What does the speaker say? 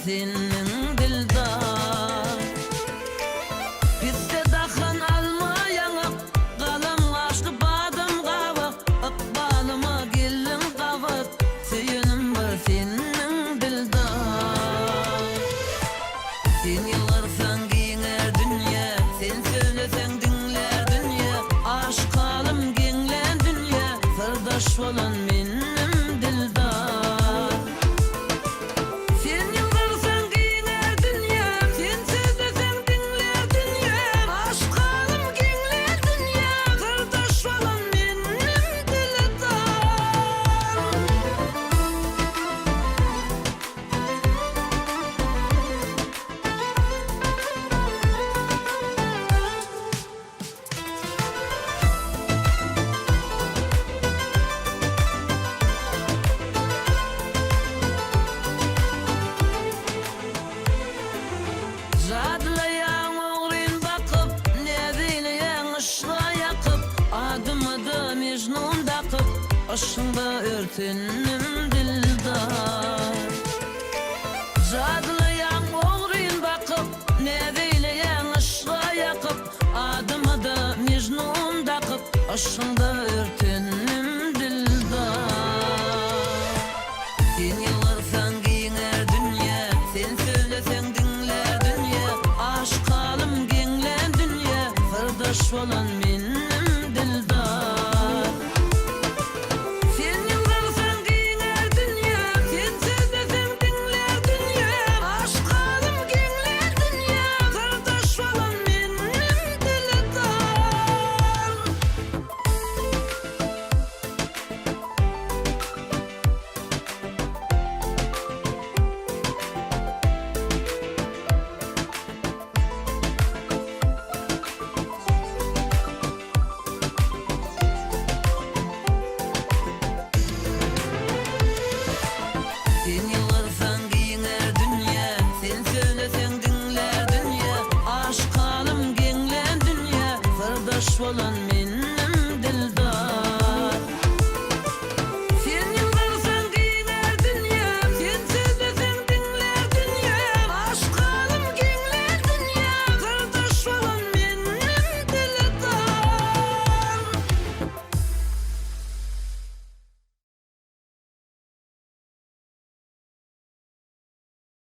senin dildar. Bizde dahan almayan kalam aşkı badım kavak, akbalıma gelin kavat, söyünüm var senin dildar. Sen yıllarsan giyiner dünya, sen söylesen dinler dünya, aşk alım genlen dünya, sırdaş olan benim dildar. Sen yıllarsan giyiner dünya, sen söylesen dinler dünya, aşk alım genlen dünya, sırdaş olan benim dildar. Zadlayan oğlin bakıp, nevileyen ışığa yakıp, adım adım mecnun dakıp, aşında örtünüm dildar. Zadlayan oğlin bakıp, nevileyen ışığa yakıp, adım adım mecnun dakıp, aşında örtünüm